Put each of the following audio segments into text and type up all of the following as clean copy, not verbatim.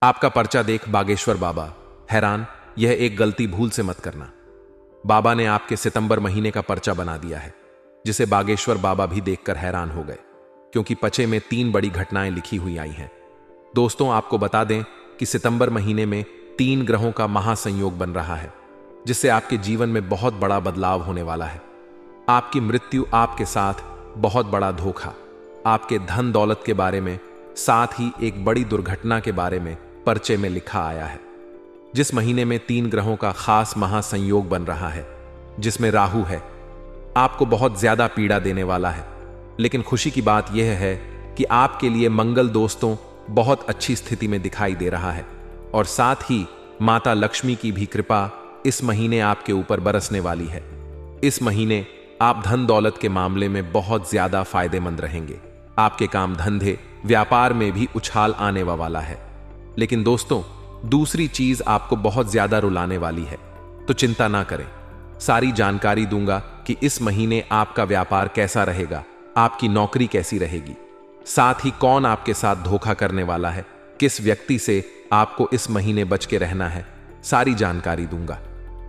आपका पर्चा देख बागेश्वर बाबा हैरान, यह एक गलती भूल से मत करना। बाबा ने आपके सितंबर महीने का पर्चा बना दिया है, जिसे बागेश्वर बाबा भी देखकर हैरान हो गए, क्योंकि पर्चे में 3 बड़ी घटनाएं लिखी हुई आई हैं। दोस्तों, आपको बता दें कि सितंबर महीने में 3 ग्रहों का महासंयोग बन रहा है, जिससे आपके जीवन में बहुत बड़ा बदलाव होने वाला है। आपकी मृत्यु, आपके साथ बहुत बड़ा धोखा, आपके धन दौलत के बारे में, साथ ही एक बड़ी दुर्घटना के बारे में पर्चे में लिखा आया है। जिस महीने में 3 ग्रहों का खास महासंयोग बन रहा है, जिसमें राहु है, आपको बहुत ज्यादा पीड़ा देने वाला है। लेकिन खुशी की बात यह है कि आपके लिए मंगल दोस्तों बहुत अच्छी स्थिति में दिखाई दे रहा है, और साथ ही माता लक्ष्मी की भी कृपा इस महीने आपके ऊपर बरसने वाली है। इस महीने आप धन दौलत के मामले में बहुत ज्यादा फायदेमंद रहेंगे। आपके काम धंधे व्यापार में भी उछाल आने वाला है। लेकिन दोस्तों, दूसरी चीज आपको बहुत ज्यादा रुलाने वाली है, तो चिंता ना करें। सारी जानकारी दूंगा कि इस महीने आपका व्यापार कैसा रहेगा, आपकी नौकरी कैसी रहेगी, साथ ही कौन आपके साथ धोखा करने वाला है, किस व्यक्ति से आपको इस महीने बच के रहना है, सारी जानकारी दूंगा।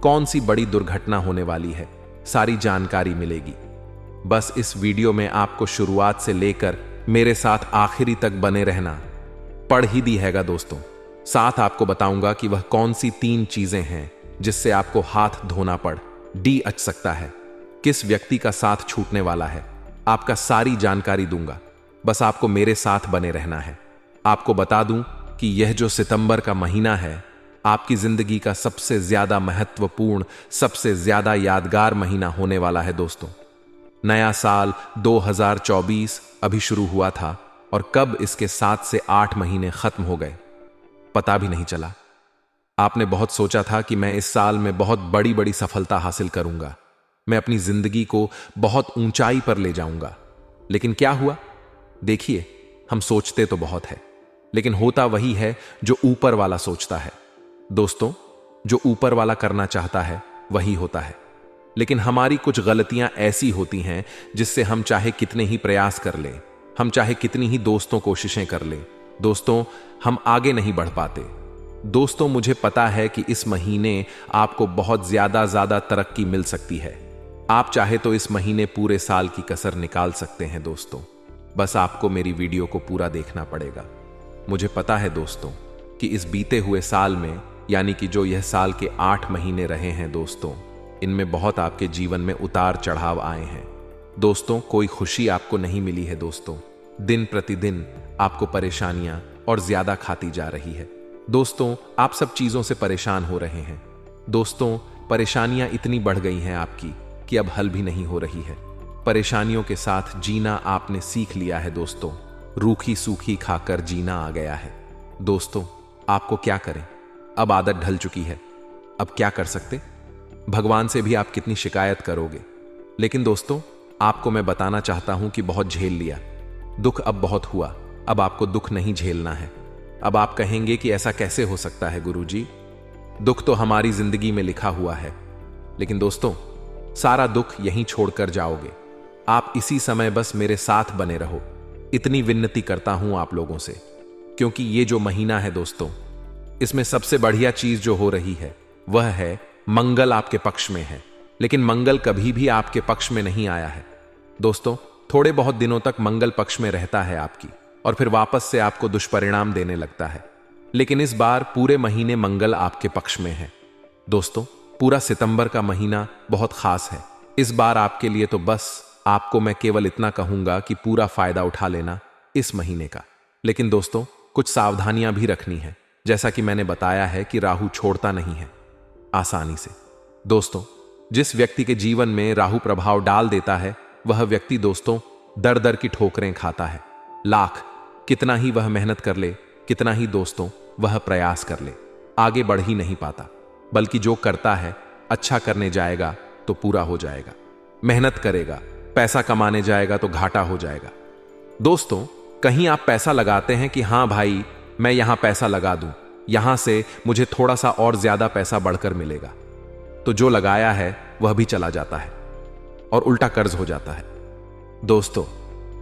कौन सी बड़ी दुर्घटना होने वाली है, सारी जानकारी मिलेगी। बस इस वीडियो में आपको शुरुआत से लेकर मेरे साथ आखिरी तक बने रहना। पढ़ ही दी हैगा दोस्तों। साथ आपको बताऊंगा कि वह कौन सी 3 चीजें हैं जिससे आपको हाथ धोना पड़ डी अच सकता है, किस व्यक्ति का साथ छूटने वाला है, आपका सारी जानकारी दूंगा। बस आपको मेरे साथ बने रहना है। आपको बता दूं कि यह जो सितंबर का महीना है, आपकी जिंदगी का सबसे ज्यादा महत्वपूर्ण, सबसे ज्यादा यादगार महीना होने वाला है दोस्तों। नया साल 2024 अभी शुरू हुआ था, और कब इसके 7 से 8 महीने खत्म हो गए पता भी नहीं चला। आपने बहुत सोचा था कि मैं इस साल में बहुत बड़ी बड़ी सफलता हासिल करूंगा, मैं अपनी जिंदगी को बहुत ऊंचाई पर ले जाऊंगा। लेकिन क्या हुआ? देखिए, हम सोचते तो बहुत है, लेकिन होता वही है जो ऊपर वाला सोचता है। दोस्तों, जो ऊपर वाला करना चाहता है वही होता है। लेकिन हमारी कुछ गलतियां ऐसी होती हैं जिससे हम चाहे कितने ही प्रयास कर लें, हम चाहे कितनी ही दोस्तों कोशिशें कर लें, दोस्तों हम आगे नहीं बढ़ पाते। दोस्तों, मुझे पता है कि इस महीने आपको बहुत ज्यादा तरक्की मिल सकती है। आप चाहे तो इस महीने पूरे साल की कसर निकाल सकते हैं दोस्तों। बस आपको मेरी वीडियो को पूरा देखना पड़ेगा। मुझे पता है दोस्तों कि इस बीते हुए साल में, यानी कि जो यह साल के 8 महीने रहे हैं दोस्तों, इनमें बहुत आपके जीवन में उतार चढ़ाव आए हैं। दोस्तों, कोई खुशी आपको नहीं मिली है दोस्तों। दिन प्रतिदिन आपको परेशानियां और ज्यादा खाती जा रही है। दोस्तों, आप सब चीजों से परेशान हो रहे हैं। दोस्तों, परेशानियां इतनी बढ़ गई हैं आपकी कि अब हल भी नहीं हो रही है। परेशानियों के साथ जीना आपने सीख लिया है दोस्तों। रूखी सूखी खाकर जीना आ गया है। दोस्तों, आपको क्या करें? अब आदत ढल चुकी है। अब क्या कर सकते? भगवान से भी आप कितनी शिकायत करोगे? लेकिन दोस्तों, आपको मैं बताना चाहता हूं कि बहुत झेल लिया। दुख अब बहुत हुआ। अब आपको दुख नहीं झेलना है। अब आप कहेंगे कि ऐसा कैसे हो सकता है गुरुजी? दुख तो हमारी जिंदगी में लिखा हुआ है। लेकिन दोस्तों, सारा दुख यहीं छोड़कर जाओगे। आप इसी समय बस मेरे साथ बने रहो, इतनी विनती करता हूं आप लोगों से। क्योंकि ये जो महीना है दोस्तों, इसमें सबसे बढ़िया चीज जो हो रही है वह है मंगल आपके पक्ष में है। लेकिन मंगल कभी भी आपके पक्ष में नहीं आया है दोस्तों। थोड़े बहुत दिनों तक मंगल पक्ष में रहता है आपकी, और फिर वापस से आपको दुष्परिणाम देने लगता है। लेकिन इस बार पूरे महीने मंगल आपके पक्ष में है दोस्तों। पूरा सितंबर का महीना बहुत खास है इस बार आपके लिए। तो बस आपको मैं केवल इतना कहूंगा कि पूरा फायदा उठा लेना इस महीने का। लेकिन दोस्तों, कुछ सावधानियां भी रखनी है। जैसा कि मैंने बताया है कि राहु छोड़ता नहीं है आसानी से। दोस्तों, जिस व्यक्ति के जीवन में राहु प्रभाव डाल देता है, वह व्यक्ति दोस्तों दर दर की ठोकरें खाता है। लाख कितना ही वह मेहनत कर ले, कितना ही दोस्तों वह प्रयास कर ले, आगे बढ़ ही नहीं पाता। बल्कि जो करता है, अच्छा करने जाएगा तो पूरा हो जाएगा। मेहनत करेगा, पैसा कमाने जाएगा तो घाटा हो जाएगा। दोस्तों, कहीं आप पैसा लगाते हैं कि हां भाई, मैं यहां पैसा लगा दूं, यहां से मुझे थोड़ा सा और ज्यादा पैसा बढ़कर मिलेगा, तो जो लगाया है वह भी चला जाता है और उल्टा कर्ज हो जाता है। दोस्तों,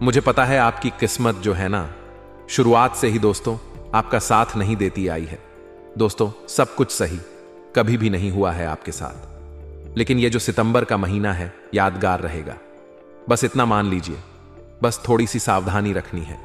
मुझे पता है आपकी किस्मत जो है ना, शुरुआत से ही दोस्तों आपका साथ नहीं देती आई है। दोस्तों, सब कुछ सही कभी भी नहीं हुआ है आपके साथ, लेकिन ये जो सितंबर का महीना है यादगार रहेगा। बस इतना मान लीजिए, बस थोड़ी सी सावधानी रखनी है।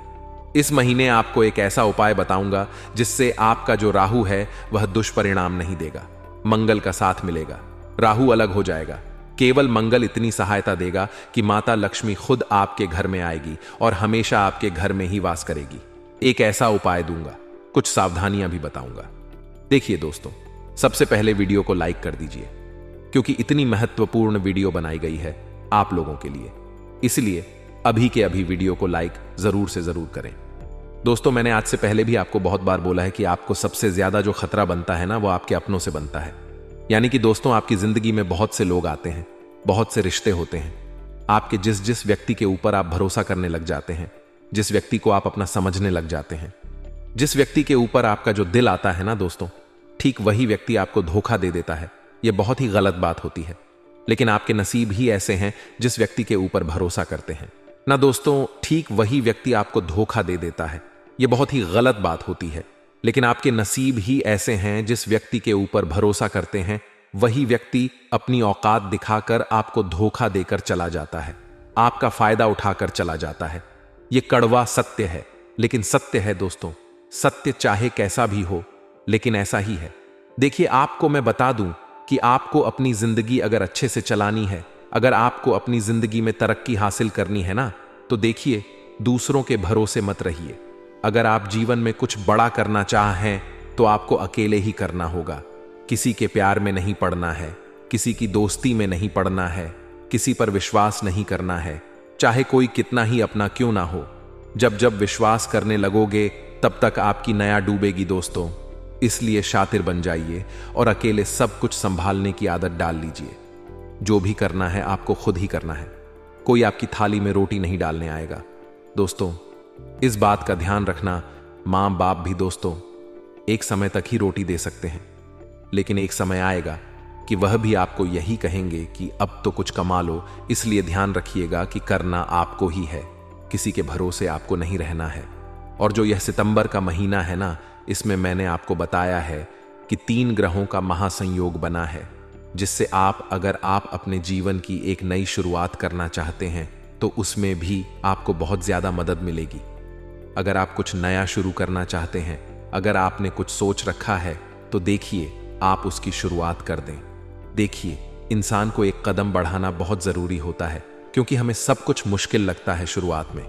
इस महीने आपको एक ऐसा उपाय बताऊंगा जिससे आपका जो राहु है वह दुष्परिणाम नहीं देगा, मंगल का साथ मिलेगा, राहु अलग हो जाएगा। केवल मंगल इतनी सहायता देगा कि माता लक्ष्मी खुद आपके घर में आएगी और हमेशा आपके घर में ही वास करेगी। एक ऐसा उपाय दूंगा, कुछ सावधानियां भी बताऊंगा। देखिए दोस्तों, सबसे पहले वीडियो को लाइक कर दीजिए, क्योंकि इतनी महत्वपूर्ण वीडियो बनाई गई है आप लोगों के लिए, इसलिए अभी के अभी वीडियो को लाइक जरूर से जरूर करें। दोस्तों, मैंने आज से पहले भी आपको बहुत बार बोला है कि आपको सबसे ज्यादा जो खतरा बनता है ना, वो आपके अपनों से बनता है। यानी कि दोस्तों, आपकी जिंदगी में बहुत से लोग आते हैं, बहुत से रिश्ते होते हैं। आपके जिस जिस व्यक्ति के ऊपर आप भरोसा करने लग जाते हैं, जिस व्यक्ति को आप अपना समझने लग जाते हैं, जिस व्यक्ति के ऊपर आपका जो दिल आता है ना दोस्तों, ठीक वही व्यक्ति आपको धोखा दे देता है। यह बहुत ही गलत बात होती है, लेकिन आपके नसीब ही ऐसे हैं जिस व्यक्ति के ऊपर भरोसा करते हैं ना दोस्तों, ठीक वही व्यक्ति आपको धोखा दे देता है। यह बहुत ही गलत बात होती है, लेकिन आपके नसीब ही ऐसे हैं जिस व्यक्ति के ऊपर भरोसा करते हैं, वही व्यक्ति अपनी औकात दिखाकर आपको धोखा देकर चला जाता है, आपका फायदा उठाकर चला जाता है। यह कड़वा सत्य है, लेकिन सत्य है दोस्तों। सत्य चाहे कैसा भी हो, लेकिन ऐसा ही है। देखिए, आपको मैं बता दूं कि आपको अपनी जिंदगी अगर अच्छे से चलानी है, अगर आपको अपनी जिंदगी में तरक्की हासिल करनी है ना, तो देखिए, दूसरों के भरोसे मत रहिए। अगर आप जीवन में कुछ बड़ा करना चाहें तो आपको अकेले ही करना होगा। किसी के प्यार में नहीं पड़ना है, किसी की दोस्ती में नहीं पड़ना है, किसी पर विश्वास नहीं करना है, चाहे कोई कितना ही अपना क्यों ना हो। जब जब विश्वास करने लगोगे तब तक आपकी नया डूबेगी दोस्तों। इसलिए शातिर बन जाइए और अकेले सब कुछ संभालने की आदत डाल लीजिए। जो भी करना है आपको खुद ही करना है, कोई आपकी थाली में रोटी नहीं डालने आएगा। दोस्तों, इस बात का ध्यान रखना, मां बाप भी दोस्तों एक समय तक ही रोटी दे सकते हैं, लेकिन एक समय आएगा कि वह भी आपको यही कहेंगे कि अब तो कुछ कमा लो। इसलिए ध्यान रखिएगा कि करना आपको ही है, किसी के भरोसे आपको नहीं रहना है। और जो यह सितंबर का महीना है ना, इसमें मैंने आपको बताया है कि 3 ग्रहों का महासंयोग बना है, जिससे अगर आप अपने जीवन की एक नई शुरुआत करना चाहते हैं तो उसमें भी आपको बहुत ज्यादा मदद मिलेगी। अगर आप कुछ नया शुरू करना चाहते हैं, अगर आपने कुछ सोच रखा है, तो देखिए आप उसकी शुरुआत कर दें। देखिए, इंसान को एक कदम बढ़ाना बहुत जरूरी होता है, क्योंकि हमें सब कुछ मुश्किल लगता है शुरुआत में,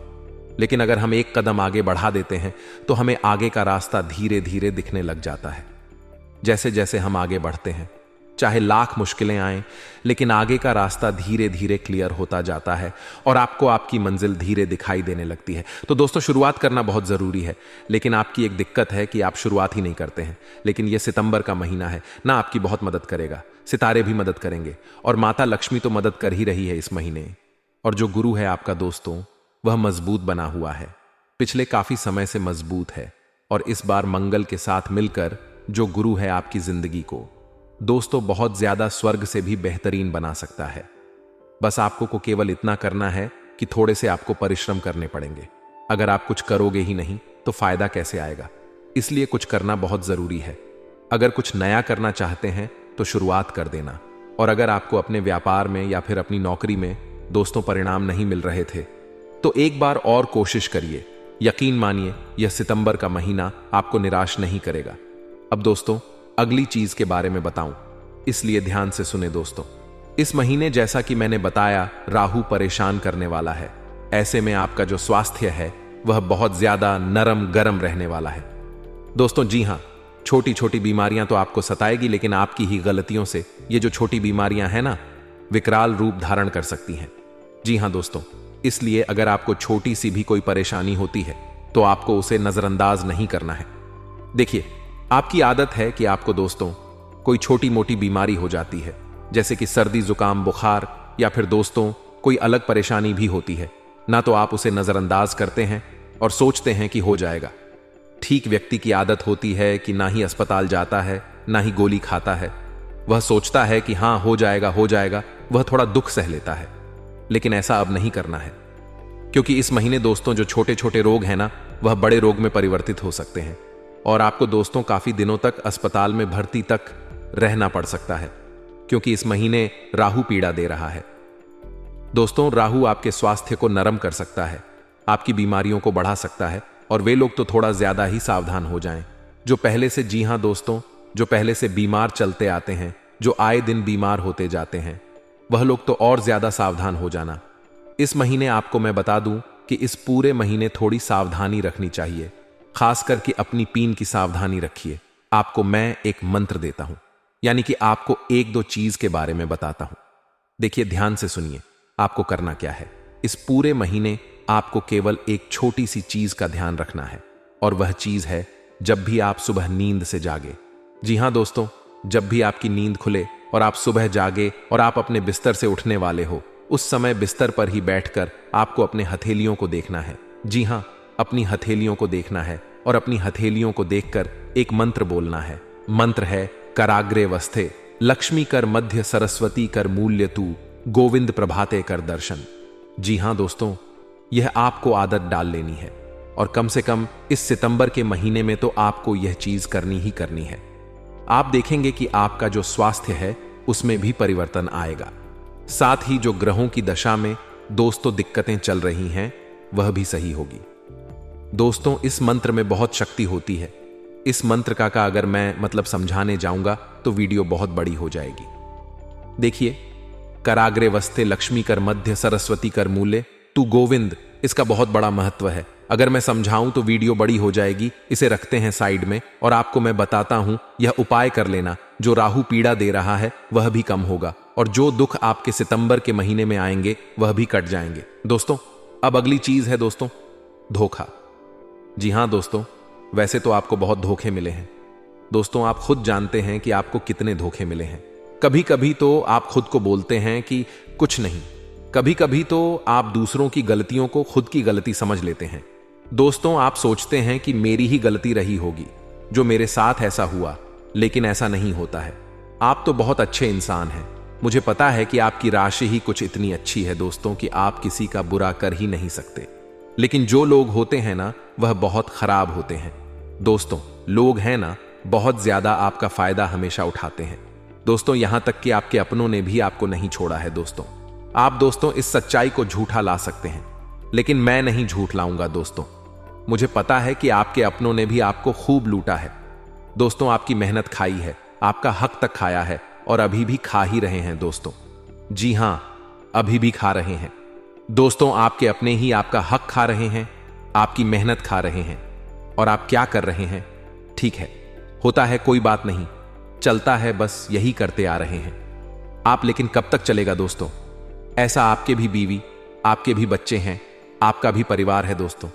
लेकिन अगर हम एक कदम आगे बढ़ा देते हैं तो हमें आगे का रास्ता धीरे धीरे दिखने लग जाता है। जैसे जैसे हम आगे बढ़ते हैं, चाहे लाख मुश्किलें आएं, लेकिन आगे का रास्ता धीरे धीरे क्लियर होता जाता है और आपको आपकी मंजिल धीरे दिखाई देने लगती है। तो दोस्तों, शुरुआत करना बहुत जरूरी है, लेकिन आपकी एक दिक्कत है कि आप शुरुआत ही नहीं करते हैं। लेकिन यह सितंबर का महीना है ना, आपकी बहुत मदद करेगा, सितारे भी मदद करेंगे और माता लक्ष्मी तो मदद कर ही रही है इस महीने। और जो गुरु है आपका दोस्तों, वह मजबूत बना हुआ है, पिछले काफी समय से मजबूत है, और इस बार मंगल के साथ मिलकर जो गुरु है आपकी जिंदगी को दोस्तों बहुत ज्यादा स्वर्ग से भी बेहतरीन बना सकता है। बस आपको को केवल इतना करना है कि थोड़े से आपको परिश्रम करने पड़ेंगे। अगर आप कुछ करोगे ही नहीं तो फायदा कैसे आएगा, इसलिए कुछ करना बहुत जरूरी है। अगर कुछ नया करना चाहते हैं तो शुरुआत कर देना। और अगर आपको अपने व्यापार में या फिर अपनी नौकरी में दोस्तों परिणाम नहीं मिल रहे थे, तो एक बार और कोशिश करिए। यकीन मानिए, यह सितंबर का महीना आपको निराश नहीं करेगा। अब दोस्तों, अगली चीज के बारे में बताऊं, इसलिए ध्यान से सुने दोस्तों। इस महीने जैसा कि मैंने बताया, राहु परेशान करने वाला है। ऐसे में आपका जो स्वास्थ्य है वह बहुत ज्यादा नरम गरम रहने वाला है दोस्तों। जी हां, छोटी छोटी बीमारियां तो आपको सताएगी, लेकिन आपकी ही गलतियों से ये जो छोटी बीमारियां हैं ना, विकराल रूप धारण कर सकती हैं। जी हां दोस्तों, इसलिए अगर आपको छोटी सी भी कोई परेशानी होती है तो आपको उसे नजरअंदाज नहीं करना है। देखिए, आपकी आदत है कि आपको दोस्तों कोई छोटी मोटी बीमारी हो जाती है, जैसे कि सर्दी, जुकाम, बुखार, या फिर दोस्तों कोई अलग परेशानी भी होती है ना, तो आप उसे नजरअंदाज करते हैं और सोचते हैं कि हो जाएगा। ठीक व्यक्ति की आदत होती है कि ना ही अस्पताल जाता है, ना ही गोली खाता है। वह सोचता है कि हां हो जाएगा हो जाएगा, वह थोड़ा दुख सह लेता है। लेकिन ऐसा अब नहीं करना है, क्योंकि इस महीने दोस्तों जो छोटे छोटे रोग हैं ना, वह बड़े रोग में परिवर्तित हो सकते हैं। और आपको दोस्तों काफी दिनों तक अस्पताल में भर्ती तक रहना पड़ सकता है, क्योंकि इस महीने राहु पीड़ा दे रहा है। दोस्तों, राहु आपके स्वास्थ्य को नरम कर सकता है, आपकी बीमारियों को बढ़ा सकता है, और वे लोग तो थोड़ा ज्यादा ही सावधान हो जाएं जो पहले से, जी हां दोस्तों, जो पहले से बीमार चलते आते हैं, जो आए दिन बीमार होते जाते हैं, वह लोग तो और ज्यादा सावधान हो जाना। इस महीने आपको मैं बता दूं कि इस पूरे महीने थोड़ी सावधानी रखनी चाहिए, खास करके अपनी पीन की सावधानी रखिए। आपको मैं एक मंत्र देता हूं, यानी कि आपको एक दो चीज के बारे में बताता हूं। देखिए, ध्यान से सुनिए। आपको करना क्या है, इस पूरे महीने आपको केवल एक छोटी सी चीज का ध्यान रखना है, और वह चीज है जब भी आप सुबह नींद से जागे। जी हां दोस्तों, जब भी आपकी नींद खुले और आप सुबह जागे और आप अपने बिस्तर से उठने वाले हो, उस समय बिस्तर पर ही बैठकर आपको अपने हथेलियों को देखना है। जी हां, अपनी हथेलियों को देखना है, और अपनी हथेलियों को देखकर एक मंत्र बोलना है। मंत्र है, कराग्रे वस्थे लक्ष्मी कर मध्य सरस्वती कर मूल्य तू गोविंद प्रभाते कर दर्शन। जी हां दोस्तों, यह आपको आदत डाल लेनी है, और कम से कम इस सितंबर के महीने में तो आपको यह चीज करनी ही करनी है। आप देखेंगे कि आपका जो स्वास्थ्य है उसमें भी परिवर्तन आएगा। साथ ही जो ग्रहों की दशा में दोस्तों दिक्कतें चल रही हैं, वह भी सही होगी। दोस्तों, इस मंत्र में बहुत शक्ति होती है। इस मंत्र का अगर मैं समझाने जाऊंगा तो वीडियो बहुत बड़ी हो जाएगी। देखिए, कराग्रे वस्ते लक्ष्मी कर मध्य सरस्वती कर मूल्य तू गोविंद, इसका बहुत बड़ा महत्व है। अगर मैं समझाऊं तो वीडियो बड़ी हो जाएगी, इसे रखते हैं साइड में, और आपको मैं बताता हूं, यह उपाय कर लेना। जो राहु पीड़ा दे रहा है वह भी कम होगा, और जो दुख आपके सितंबर के महीने में आएंगे वह भी कट जाएंगे। दोस्तों, अब अगली चीज है दोस्तों, धोखा। जी हां दोस्तों, वैसे तो आपको बहुत धोखे मिले हैं। दोस्तों, आप खुद जानते हैं कि आपको कितने धोखे मिले हैं। कभी कभी तो आप खुद को बोलते हैं कि कुछ नहीं, कभी कभी तो आप दूसरों की गलतियों को खुद की गलती समझ लेते हैं। दोस्तों, आप सोचते हैं कि मेरी ही गलती रही होगी, जो मेरे साथ ऐसा हुआ, लेकिन ऐसा नहीं होता है। आप तो बहुत अच्छे इंसान हैं। मुझे पता है कि आपकी राशि ही कुछ इतनी अच्छी है दोस्तों कि आप किसी का बुरा कर ही नहीं सकते, लेकिन जो लोग होते हैं ना, वह बहुत खराब होते हैं। दोस्तों, लोग हैं ना, बहुत ज्यादा आपका फायदा हमेशा उठाते हैं। दोस्तों, यहां तक कि आपके अपनों ने भी आपको नहीं छोड़ा है। दोस्तों, आप दोस्तों इस सच्चाई को झूठा ला सकते हैं, लेकिन मैं नहीं झूठ लाऊंगा। दोस्तों, मुझे पता है कि आपके अपनों ने भी आपको खूब लूटा है। दोस्तों, आपकी मेहनत खाई है, आपका हक तक खाया है, और अभी भी खा ही रहे हैं। दोस्तों, जी हां, अभी भी खा रहे हैं। दोस्तों, आपके अपने ही आपका हक खा रहे हैं, आपकी मेहनत खा रहे हैं, और आप क्या कर रहे हैं? ठीक है, होता है, कोई बात नहीं, चलता है, बस यही करते आ रहे हैं आप। लेकिन कब तक चलेगा दोस्तों? ऐसा आपके भी बीवी, आपके भी बच्चे हैं, आपका भी परिवार है दोस्तों,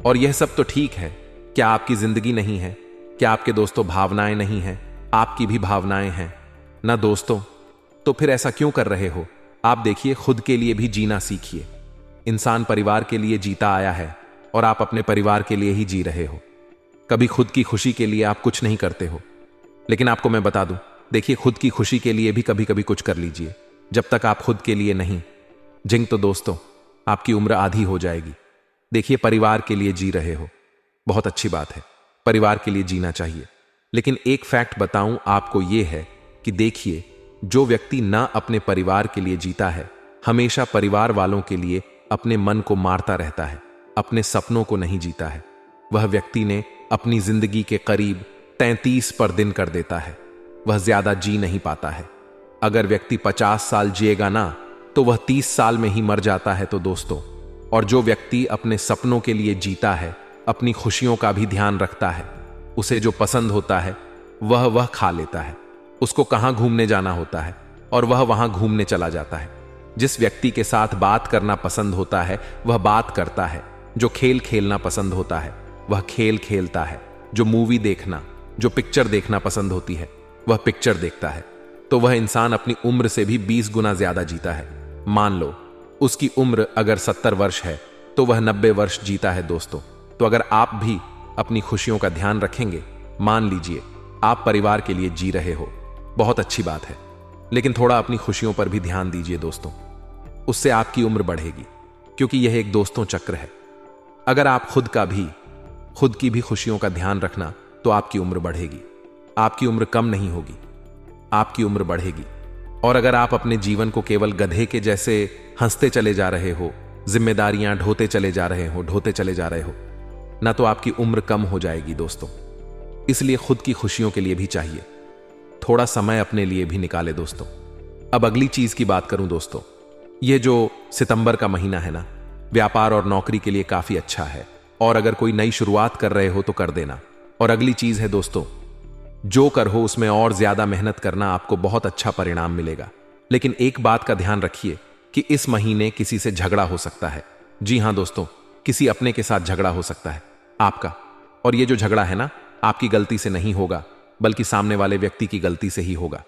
और यह सब तो ठीक है। क्या आपकी जिंदगी नहीं है? क्या आपके दोस्तों भावनाएं नहीं हैं? आपकी भी भावनाएं हैं ना दोस्तों। तो फिर ऐसा क्यों कर रहे हो? आप देखिए, खुद के लिए भी जीना सीखिए। इंसान परिवार के लिए जीता आया है, और आप अपने परिवार के लिए ही जी रहे हो। कभी खुद की खुशी के लिए आप कुछ नहीं करते हो। लेकिन आपको मैं बता दूं, देखिए, खुद की खुशी के लिए भी कभी कभी कुछ कर लीजिए। जब तक आप खुद के लिए नहीं जिंग, तो दोस्तों आपकी उम्र आधी हो जाएगी। देखिए, परिवार के लिए जी रहे हो, बहुत अच्छी बात है, परिवार के लिए जीना चाहिए। लेकिन एक फैक्ट बताऊं आपको, यह है कि देखिए, जो व्यक्ति ना अपने परिवार के लिए जीता है, हमेशा परिवार वालों के लिए अपने मन को मारता रहता है, अपने सपनों को नहीं जीता है। वह व्यक्ति ने अपनी जिंदगी के करीब 33 पर दिन कर देता है, वह ज्यादा जी नहीं पाता है। अगर व्यक्ति 50 साल जिएगा ना, तो वह 30 साल में ही मर जाता है। तो दोस्तों, और जो व्यक्ति अपने सपनों के लिए जीता है, अपनी खुशियों का भी ध्यान रखता है, उसे जो पसंद होता है वह खा लेता है। उसको कहां घूमने जाना होता है और वह वहां घूमने चला जाता है। जिस व्यक्ति के साथ बात करना पसंद होता है वह बात करता है। जो खेल खेलना पसंद होता है वह खेल खेलता है। जो मूवी देखना, जो पिक्चर देखना पसंद होती है वह पिक्चर देखता है। तो वह इंसान अपनी उम्र से भी 20 गुना ज्यादा जीता है। मान लो उसकी उम्र अगर 70 वर्ष है तो वह 90 वर्ष जीता है दोस्तों। तो अगर आप भी अपनी खुशियों का ध्यान रखेंगे, मान लीजिए आप परिवार के लिए जी रहे हो, बहुत अच्छी बात है, लेकिन थोड़ा अपनी खुशियों पर भी ध्यान दीजिए दोस्तों। उससे आपकी उम्र बढ़ेगी, क्योंकि यह एक दोस्तों चक्र है। अगर आप खुद की भी खुशियों का ध्यान रखना तो आपकी उम्र बढ़ेगी। आपकी उम्र कम नहीं होगी, आपकी उम्र बढ़ेगी। और अगर आप अपने जीवन को केवल गधे के जैसे हंसते चले जा रहे हो, जिम्मेदारियां ढोते चले जा रहे हो, ना तो आपकी उम्र कम हो जाएगी दोस्तों। इसलिए खुद की खुशियों के लिए भी चाहिए थोड़ा समय, अपने लिए भी निकाले दोस्तों। अब अगली चीज की बात करूं दोस्तों, ये जो सितंबर का महीना है ना, व्यापार और नौकरी के लिए काफी अच्छा है। और अगर कोई नई शुरुआत कर रहे हो तो कर देना। और अगली चीज है दोस्तों, जो कर हो उसमें और ज्यादा मेहनत करना, आपको बहुत अच्छा परिणाम मिलेगा। लेकिन एक बात का ध्यान रखिए कि इस महीने किसी से झगड़ा हो सकता है। जी हां दोस्तों, किसी अपने के साथ झगड़ा हो सकता है आपका। और ये जो झगड़ा है ना, आपकी गलती से नहीं होगा, बल्कि सामने वाले व्यक्ति की गलती से ही होगा।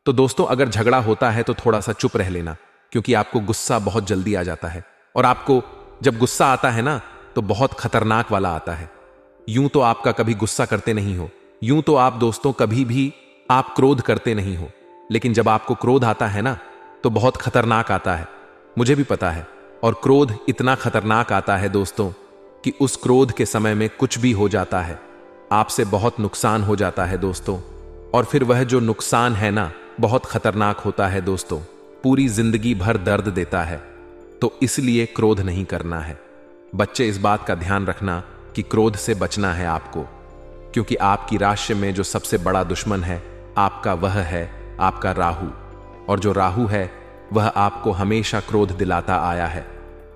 तो दोस्तों, अगर झगड़ा होता है तो थोड़ा सा चुप रह लेना, क्योंकि आपको गुस्सा बहुत जल्दी आ जाता है। और आपको जब गुस्सा आता है ना, तो बहुत खतरनाक वाला आता है। यूं तो आपका कभी गुस्सा करते नहीं हो, यूं तो आप दोस्तों कभी भी आप क्रोध करते नहीं हो, लेकिन जब आपको क्रोध आता है ना, तो बहुत खतरनाक आता है। मुझे भी पता है। और क्रोध इतना खतरनाक आता है दोस्तों कि उस क्रोध के समय में कुछ भी हो जाता है, आपसे बहुत नुकसान हो जाता है दोस्तों। और फिर वह जो नुकसान है ना, बहुत खतरनाक होता है दोस्तों, पूरी जिंदगी भर दर्द देता है। तो इसलिए क्रोध नहीं करना है। बच्चे, इस बात का ध्यान रखना कि क्रोध से बचना है आपको, क्योंकि आपकी राशि में जो सबसे बड़ा दुश्मन है आपका, वह है आपका राहु। और जो राहु है वह आपको हमेशा क्रोध दिलाता आया है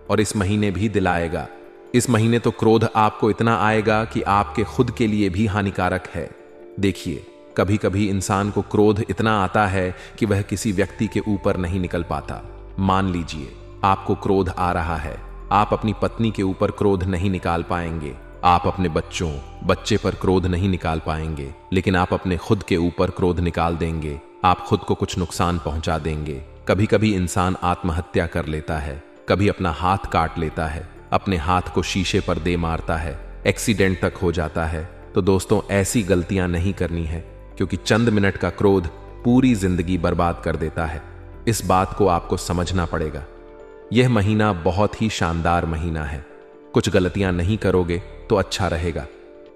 और इस महीने भी दिलाएगा। इस महीने तो क्रोध आपको इतना आएगा कि आपके खुद के लिए भी हानिकारक है। देखिए, कभी कभी इंसान को क्रोध इतना आता है कि वह किसी व्यक्ति के ऊपर नहीं निकल पाता। मान लीजिए आपको क्रोध आ रहा है, आप अपनी पत्नी के ऊपर क्रोध नहीं निकाल पाएंगे, आप अपने बच्चे पर क्रोध नहीं निकाल पाएंगे, लेकिन आप अपने खुद के ऊपर क्रोध निकाल देंगे, आप खुद को कुछ नुकसान पहुंचा देंगे। कभी कभी इंसान आत्महत्या कर लेता है, कभी अपना हाथ काट लेता है, अपने हाथ को शीशे पर दे मारता है, एक्सीडेंट तक हो जाता है। तो दोस्तों, ऐसी गलतियां नहीं करनी है, क्योंकि चंद मिनट का क्रोध पूरी जिंदगी बर्बाद कर देता है। इस बात को आपको समझना पड़ेगा। यह महीना बहुत ही शानदार महीना है। कुछ गलतियां नहीं करोगे तो अच्छा रहेगा।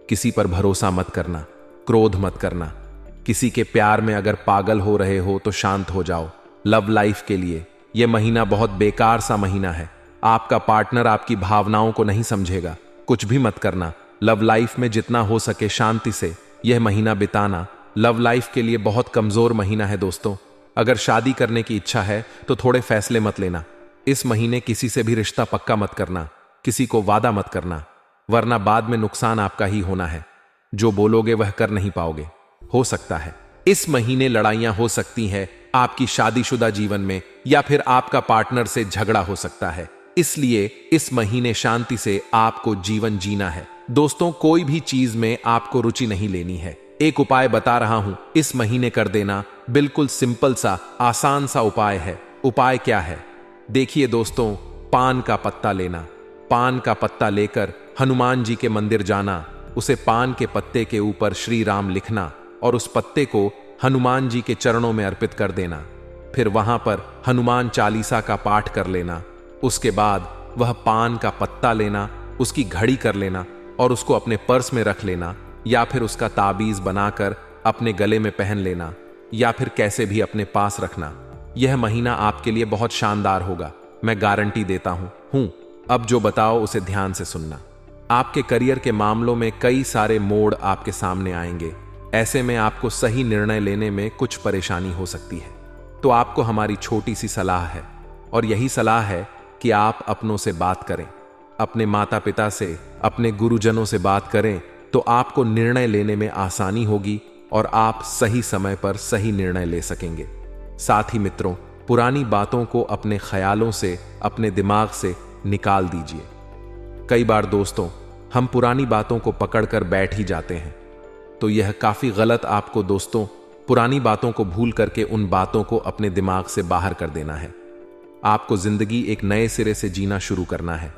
किसी पर भरोसा मत करना, क्रोध मत करना। किसी के प्यार में अगर पागल हो रहे हो तो शांत हो जाओ। लव लाइफ के लिए यह महीना बहुत बेकार सा महीना है। आपका पार्टनर आपकी भावनाओं को नहीं समझेगा। कुछ भी मत करना। लव लाइफ में जितना हो सके शांति से यह महीना बिताना। लव लाइफ के लिए बहुत कमजोर महीना है दोस्तों। अगर शादी करने की इच्छा है तो थोड़े फैसले मत लेना। इस महीने किसी से भी रिश्ता पक्का मत करना, किसी को वादा मत करना, वरना बाद में नुकसान आपका ही होना है। जो बोलोगे वह कर नहीं पाओगे। हो सकता है इस महीने लड़ाइयां हो सकती हैं आपकी शादीशुदा जीवन में, या फिर आपका पार्टनर से झगड़ा हो सकता है। इसलिए इस महीने शांति से आपको जीवन जीना है दोस्तों। कोई भी चीज में आपको रुचि नहीं लेनी है। एक उपाय बता रहा हूं, इस महीने कर देना। बिल्कुल सिंपल सा, आसान सा उपाय है। उपाय क्या है? देखिए दोस्तों, पान का पत्ता लेना। पान का पत्ता लेकर हनुमान जी के मंदिर जाना, उसे पान के पत्ते के ऊपर श्री राम लिखना और उस पत्ते को हनुमान जी के चरणों में अर्पित कर देना। फिर वहां पर हनुमान चालीसा का पाठ कर लेना। उसके बाद वह पान का पत्ता लेना, उसकी घड़ी कर लेना और उसको अपने पर्स में रख लेना, या फिर उसका ताबीज बनाकर अपने गले में पहन लेना, या फिर कैसे भी अपने पास रखना। यह महीना आपके लिए बहुत शानदार होगा, मैं गारंटी देता हूं। अब जो बताओ उसे ध्यान से सुनना। आपके करियर के मामलों में कई सारे मोड़ आपके सामने आएंगे। ऐसे में आपको सही निर्णय लेने में कुछ परेशानी हो सकती है। तो आपको हमारी छोटी सी सलाह है, और यही सलाह है कि आप अपनों से बात करें, अपने माता पिता से, अपने गुरुजनों से बात करें, तो आपको निर्णय लेने में आसानी होगी और आप सही समय पर सही निर्णय ले सकेंगे। साथ ही मित्रों, पुरानी बातों को अपने ख्यालों से, अपने दिमाग से निकाल दीजिए। कई बार दोस्तों, हम पुरानी बातों को पकड़कर बैठ ही जाते हैं, तो यह काफी गलत। आपको दोस्तों पुरानी बातों को भूल करके उन बातों को अपने दिमाग से बाहर कर देना है। आपको जिंदगी एक नए सिरे से जीना शुरू करना है।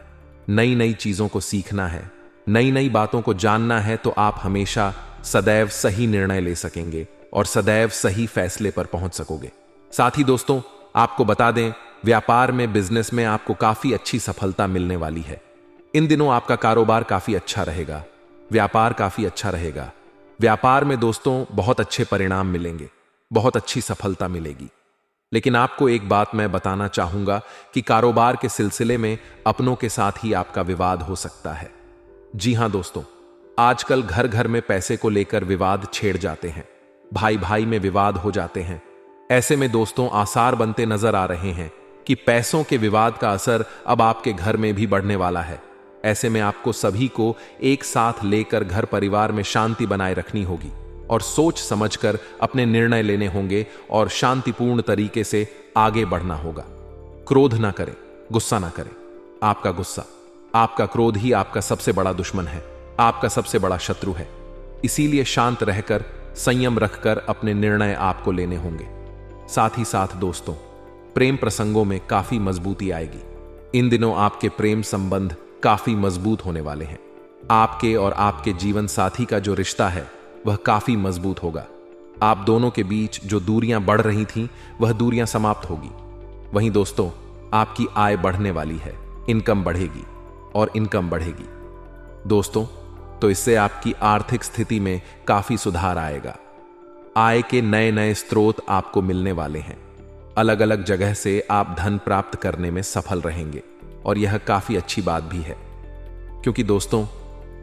नई नई चीजों को सीखना है, नई नई बातों को जानना है, तो आप हमेशा सदैव सही निर्णय ले सकेंगे और सदैव सही फैसले पर पहुंच सकोगे। साथ ही दोस्तों, आपको बता दें, व्यापार में, बिजनेस में आपको काफी अच्छी सफलता मिलने वाली है। इन दिनों आपका कारोबार काफी अच्छा रहेगा, व्यापार काफी अच्छा रहेगा। व्यापार में दोस्तों बहुत अच्छे परिणाम मिलेंगे, बहुत अच्छी सफलता मिलेगी। लेकिन आपको एक बात मैं बताना चाहूंगा कि कारोबार के सिलसिले में अपनों के साथ ही आपका विवाद हो सकता है। जी हां दोस्तों, आजकल घर घर में पैसे को लेकर विवाद छेड़ जाते हैं, भाई भाई में विवाद हो जाते हैं। ऐसे में दोस्तों आसार बनते नजर आ रहे हैं कि पैसों के विवाद का असर अब आपके घर में भी बढ़ने वाला है। ऐसे में आपको सभी को एक साथ लेकर घर परिवार में शांति बनाए रखनी होगी और सोच समझकर अपने निर्णय लेने होंगे और शांतिपूर्ण तरीके से आगे बढ़ना होगा। क्रोध ना करें, गुस्सा ना करें। आपका गुस्सा, आपका क्रोध ही आपका सबसे बड़ा दुश्मन है, आपका सबसे बड़ा शत्रु है। इसीलिए शांत रहकर, संयम रखकर अपने निर्णय आपको लेने होंगे। साथ ही साथ दोस्तों, प्रेम प्रसंगों में काफी मजबूती आएगी। इन दिनों आपके प्रेम संबंध काफी मजबूत होने वाले हैं। आपके और आपके जीवन साथी का जो रिश्ता है वह काफी मजबूत होगा। आप दोनों के बीच जो दूरियां बढ़ रही थीं वह दूरियां समाप्त होगी। वहीं दोस्तों, आपकी आय बढ़ने वाली है, इनकम बढ़ेगी और इनकम बढ़ेगी दोस्तों। तो इससे आपकी आर्थिक स्थिति में काफी सुधार आएगा। आय के नए नए स्रोत आपको मिलने वाले हैं। अलग अलग जगह से आप धन प्राप्त करने में सफल रहेंगे और यह काफी अच्छी बात भी है, क्योंकि दोस्तों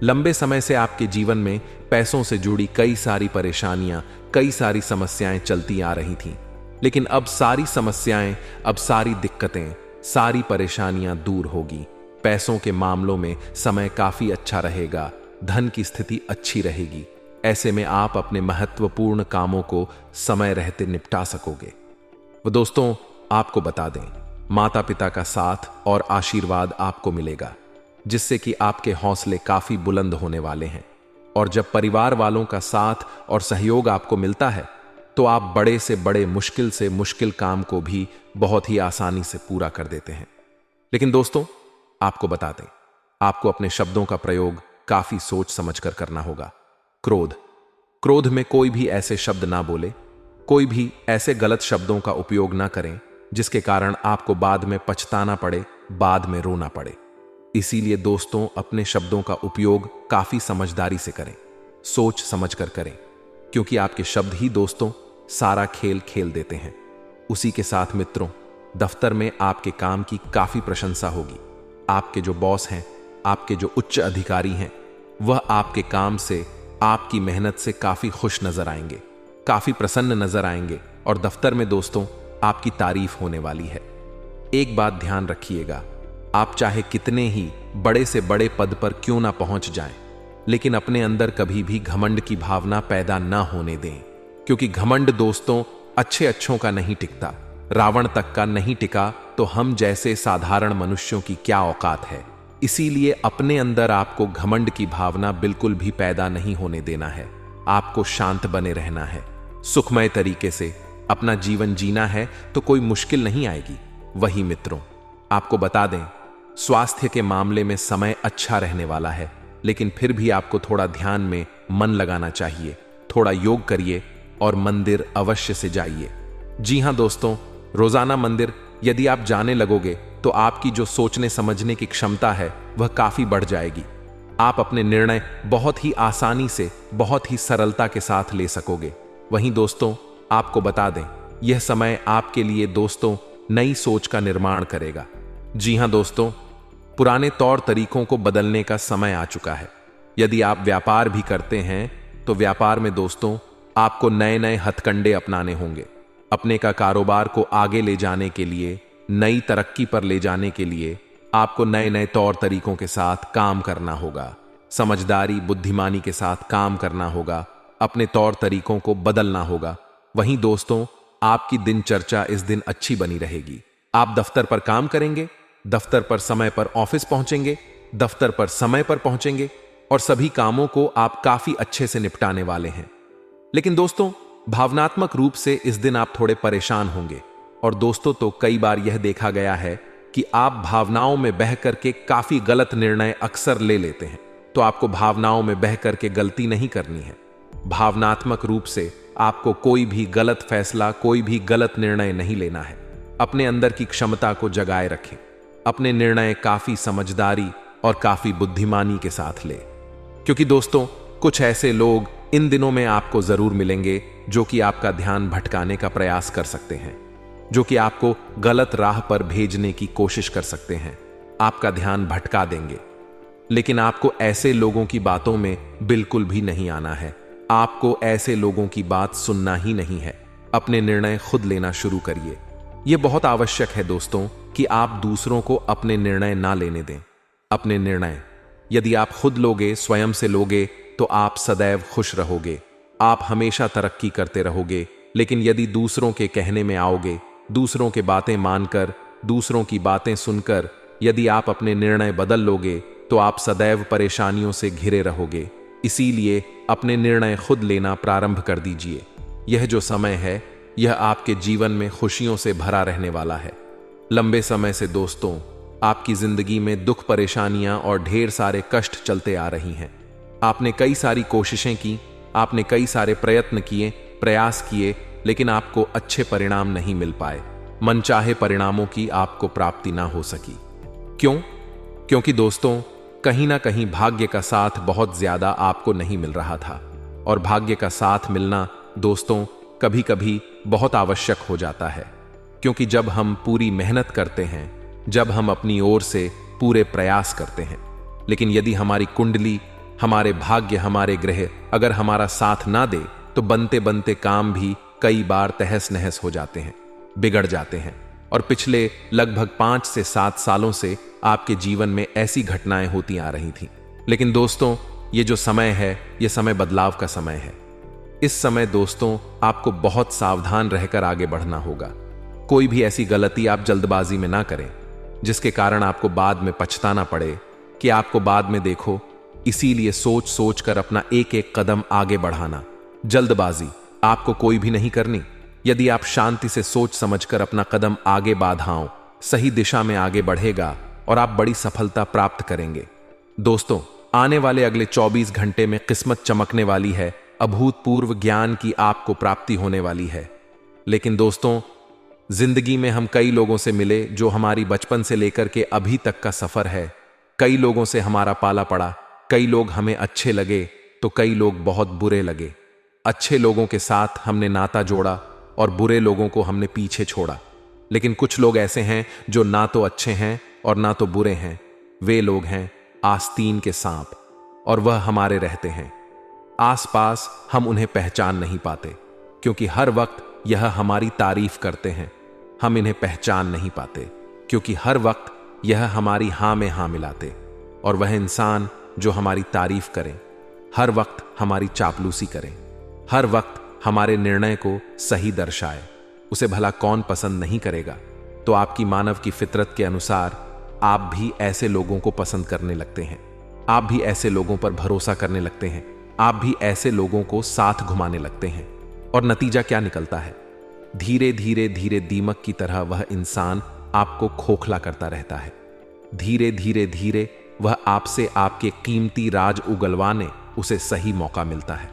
लंबे समय से आपके जीवन में पैसों से जुड़ी कई सारी परेशानियां, कई सारी समस्याएं चलती आ रही थीं। लेकिन अब सारी समस्याएं, अब सारी दिक्कतें, सारी परेशानियां दूर होगी। पैसों के मामलों में समय काफी अच्छा रहेगा, धन की स्थिति अच्छी रहेगी। ऐसे में आप अपने महत्वपूर्ण कामों को समय रहते निपटा सकोगे। वो दोस्तों, आपको बता दें, माता पिता का साथ और आशीर्वाद आपको मिलेगा, जिससे कि आपके हौसले काफी बुलंद होने वाले हैं। और जब परिवार वालों का साथ और सहयोग आपको मिलता है तो आप बड़े से बड़े, मुश्किल से मुश्किल काम को भी बहुत ही आसानी से पूरा कर देते हैं। लेकिन दोस्तों, आपको बता दें, आपको अपने शब्दों का प्रयोग काफी सोच समझकर करना होगा। क्रोध में कोई भी ऐसे शब्द ना बोले, कोई भी ऐसे गलत शब्दों का उपयोग ना करें जिसके कारण आपको बाद में पछताना पड़े, बाद में रोना पड़े। इसीलिए दोस्तों, अपने शब्दों का उपयोग काफी समझदारी से करें, सोच समझकर करें, क्योंकि आपके शब्द ही दोस्तों सारा खेल खेल देते हैं। उसी के साथ मित्रों, दफ्तर में आपके काम की काफी प्रशंसा होगी। आपके जो बॉस हैं, आपके जो उच्च अधिकारी हैं, वह आपके काम से, आपकी मेहनत से काफी खुश नजर आएंगे, काफी प्रसन्न नजर आएंगे और दफ्तर में दोस्तों आपकी तारीफ होने वाली है। एक बात ध्यान रखिएगा, आप चाहे कितने ही बड़े से बड़े पद पर क्यों ना पहुंच जाएं, लेकिन अपने अंदर कभी भी घमंड की भावना पैदा ना होने दें, क्योंकि घमंड दोस्तों अच्छों का नहीं टिकता। रावण तक का नहीं टिका तो हम जैसे साधारण मनुष्यों की क्या औकात है। इसीलिए अपने अंदर आपको घमंड की भावना बिल्कुल भी पैदा नहीं होने देना है। आपको शांत बने रहना है, सुखमय तरीके से अपना जीवन जीना है, तो कोई मुश्किल नहीं आएगी। वही मित्रों, आपको बता दें, स्वास्थ्य के मामले में समय अच्छा रहने वाला है, लेकिन फिर भी आपको थोड़ा ध्यान में मन लगाना चाहिए। थोड़ा योग करिए और मंदिर अवश्य से जाइए। जी हां दोस्तों, रोजाना मंदिर यदि आप जाने लगोगे तो आपकी जो सोचने समझने की क्षमता है वह काफी बढ़ जाएगी। आप अपने निर्णय बहुत ही आसानी से, बहुत ही सरलता के साथ ले सकोगे। वहीं दोस्तों, आपको बता दें, यह समय आपके लिए दोस्तों नई सोच का निर्माण करेगा। जी हां दोस्तों, पुराने तौर तरीकों को बदलने का समय आ चुका है। यदि आप व्यापार भी करते हैं तो व्यापार में दोस्तों आपको नए नए हथकंडे अपनाने होंगे। अपने का कारोबार को आगे ले जाने के लिए, नई तरक्की पर ले जाने के लिए आपको नए नए तौर तरीकों के साथ काम करना होगा। समझदारी, बुद्धिमानी के साथ काम करना होगा, अपने तौर तरीकों को बदलना होगा। वहीं दोस्तों, आपकी दिनचर्या इस दिन अच्छी बनी रहेगी। आप दफ्तर पर काम करेंगे, दफ्तर पर समय पर ऑफिस पहुंचेंगे, दफ्तर पर समय पर पहुंचेंगे और सभी कामों को आप काफी अच्छे से निपटाने वाले हैं। लेकिन दोस्तों, भावनात्मक रूप से इस दिन आप थोड़े परेशान होंगे। और दोस्तों, तो कई बार यह देखा गया है कि आप भावनाओं में बह करके काफी गलत निर्णय अक्सर ले लेते हैं। तो आपको भावनाओं में बह करके गलती नहीं करनी है। भावनात्मक रूप से आपको कोई भी गलत फैसला, कोई भी गलत निर्णय नहीं लेना है। अपने अंदर की क्षमता को जगाए रखें। अपने निर्णय काफी समझदारी और काफी बुद्धिमानी के साथ ले, क्योंकि दोस्तों कुछ ऐसे लोग इन दिनों में आपको जरूर मिलेंगे जो कि आपका ध्यान भटकाने का प्रयास कर सकते हैं, जो कि आपको गलत राह पर भेजने की कोशिश कर सकते हैं, आपका ध्यान भटका देंगे। लेकिन आपको ऐसे लोगों की बातों में बिल्कुल भी नहीं आना है। आपको ऐसे लोगों की बात सुनना ही नहीं है। अपने निर्णय खुद लेना शुरू करिए। यह बहुत आवश्यक है दोस्तों कि आप दूसरों को अपने निर्णय ना लेने दें। अपने निर्णय यदि आप खुद लोगे, स्वयं से लोगे, तो आप सदैव खुश रहोगे, आप हमेशा तरक्की करते रहोगे। लेकिन यदि दूसरों के कहने में आओगे, दूसरों के बातें मानकर, दूसरों की बातें सुनकर यदि आप अपने निर्णय बदल लोगे, तो आप सदैव परेशानियों से घिरे रहोगे। इसीलिए अपने निर्णय खुद लेना प्रारंभ कर दीजिए। यह जो समय है, यह आपके जीवन में खुशियों से भरा रहने वाला है। लंबे समय से दोस्तों आपकी जिंदगी में दुख, परेशानियां और ढेर सारे कष्ट चलते आ रही हैं। आपने कई सारी कोशिशें की, आपने कई सारे प्रयत्न किए, प्रयास किए, लेकिन आपको अच्छे परिणाम नहीं मिल पाए। मनचाहे परिणामों की आपको प्राप्ति ना हो सकी। क्यों? क्योंकि दोस्तों कहीं ना कहीं भाग्य का साथ बहुत ज्यादा आपको नहीं मिल रहा था। और भाग्य का साथ मिलना दोस्तों कभी कभी बहुत आवश्यक हो जाता है, क्योंकि जब हम पूरी मेहनत करते हैं, जब हम अपनी ओर से पूरे प्रयास करते हैं, लेकिन यदि हमारी कुंडली, हमारे भाग्य, हमारे ग्रह अगर हमारा साथ ना दे, तो बनते बनते काम भी कई बार तहस नहस हो जाते हैं, बिगड़ जाते हैं। और पिछले लगभग 5 से 7 सालों से आपके जीवन में ऐसी घटनाएं होती आ रही थीं। लेकिन दोस्तों ये जो समय है, ये समय बदलाव का समय है। इस समय दोस्तों आपको बहुत सावधान रहकर आगे बढ़ना होगा। कोई भी ऐसी गलती आप जल्दबाजी में ना करें जिसके कारण आपको बाद में पछताना पड़े कि आपको बाद में देखो। इसीलिए सोच सोच कर अपना एक एक कदम आगे बढ़ाना। जल्दबाजी आपको कोई भी नहीं करनी। यदि आप शांति से सोच समझकर अपना कदम आगे बढ़ाओ, सही दिशा में आगे बढ़ेगा और आप बड़ी सफलता प्राप्त करेंगे। दोस्तों आने वाले अगले 24 घंटे में किस्मत चमकने वाली है, अभूतपूर्व ज्ञान की आपको प्राप्ति होने वाली है। लेकिन दोस्तों जिंदगी में हम कई लोगों से मिले जो हमारी बचपन से लेकर के अभी तक का सफर है। कई लोगों से हमारा पाला पड़ा। कई लोग हमें अच्छे लगे तो कई लोग बहुत बुरे लगे। अच्छे लोगों के साथ हमने नाता जोड़ा और बुरे लोगों को हमने पीछे छोड़ा। लेकिन कुछ लोग ऐसे हैं जो ना तो अच्छे हैं और ना तो बुरे हैं। वे लोग हैं आस्तीन के सांप, और वह हमारे रहते हैं आसपास। हम उन्हें पहचान नहीं पाते, क्योंकि हर वक्त यह हमारी तारीफ करते हैं। हम इन्हें पहचान नहीं पाते, क्योंकि हर वक्त यह हमारी हां में हां मिलाते। और वह इंसान जो हमारी तारीफ करें, हर वक्त हमारी चापलूसी करें, हर वक्त हमारे निर्णय को सही दर्शाए, उसे भला कौन पसंद नहीं करेगा। तो आपकी मानव की फितरत के अनुसार आप भी ऐसे लोगों को पसंद करने लगते हैं। आप भी ऐसे लोगों पर भरोसा करने लगते हैं। आप भी ऐसे लोगों को साथ घुमाने लगते हैं। और नतीजा क्या निकलता है? धीरे धीरे धीरे दीमक की तरह वह इंसान आपको खोखला करता रहता है। धीरे धीरे धीरे वह आपसे आपके कीमती राज उगलवाने उसे सही मौका मिलता है।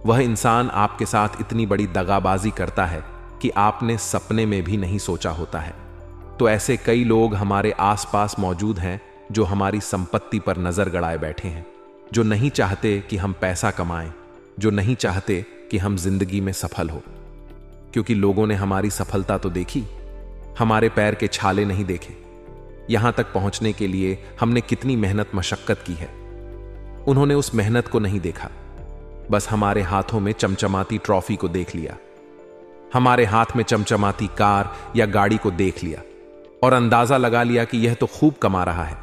वह इंसान आपके साथ इतनी बड़ी दगाबाजी करता है कि आपने सपने में भी नहीं सोचा होता है। तो ऐसे कई लोग हमारे आसपास मौजूद हैं जो हमारी संपत्ति पर नजर गड़ाए बैठे हैं, जो नहीं चाहते कि हम पैसा कमाएं, जो नहीं चाहते कि हम जिंदगी में सफल हो। क्योंकि लोगों ने हमारी सफलता तो देखी, हमारे पैर के छाले नहीं देखे। यहां तक पहुंचने के लिए हमने कितनी मेहनत मशक्कत की है, उन्होंने उस मेहनत को नहीं देखा। बस हमारे हाथों में चमचमाती ट्रॉफी को देख लिया, हमारे हाथ में चमचमाती कार या गाड़ी को देख लिया और अंदाजा लगा लिया कि यह तो खूब कमा रहा है।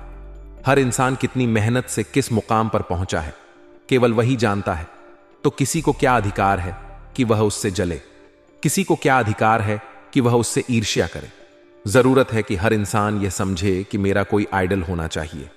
हर इंसान कितनी मेहनत से किस मुकाम पर पहुंचा है केवल वही जानता है। तो किसी को क्या अधिकार है कि वह उससे जले? किसी को क्या अधिकार है कि वह उससे ईर्ष्या करे? जरूरत है कि हर इंसान यह समझे कि मेरा कोई आइडल होना चाहिए।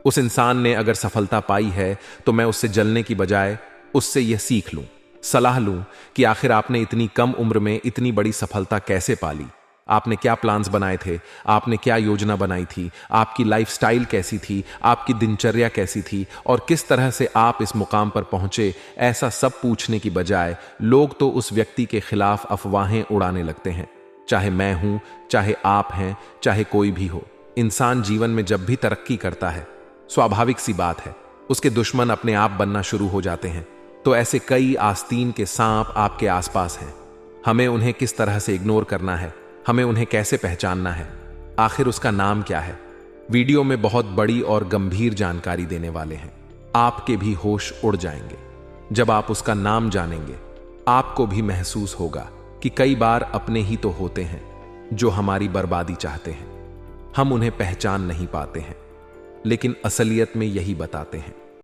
उस इंसान ने अगर सफलता पाई है तो मैं उससे जलने की बजाय उससे यह सीख लूं, सलाह लूं कि आखिर आपने इतनी कम उम्र में इतनी बड़ी सफलता कैसे पाली। आपने क्या प्लान्स बनाए थे, आपने क्या योजना बनाई थी, आपकी लाइफस्टाइल कैसी थी, आपकी दिनचर्या कैसी थी और किस तरह से आप इस मुकाम पर पहुंचे। ऐसा सब पूछने की बजाय लोग तो उस व्यक्ति के खिलाफ अफवाहें उड़ाने लगते हैं। चाहे मैं हूं, चाहे आप हैं, चाहे कोई भी हो। इंसान जीवन में जब भी तरक्की करता है, स्वाभाविक सी बात है, उसके दुश्मन अपने आप बनना शुरू हो जाते हैं। तो ऐसे कई आस्तीन के सांप आपके आसपास हैं। हमें उन्हें किस तरह से इग्नोर करना है, हमें उन्हें कैसे पहचानना है, आखिर उसका नाम क्या है। वीडियो में बहुत बड़ी और गंभीर जानकारी देने वाले हैं। आपके भी होश उड़ जाएंगे। जब आप उसका नाम जानेंगे, आपको भी महसूस होगा कि कई बार अपने ही तो होते हैं जो हमारी बर्बादी चाहते हैं। हम उन्हें पहचान नहीं पाते हैं, लेकिन असलियत में यही बताते हैं।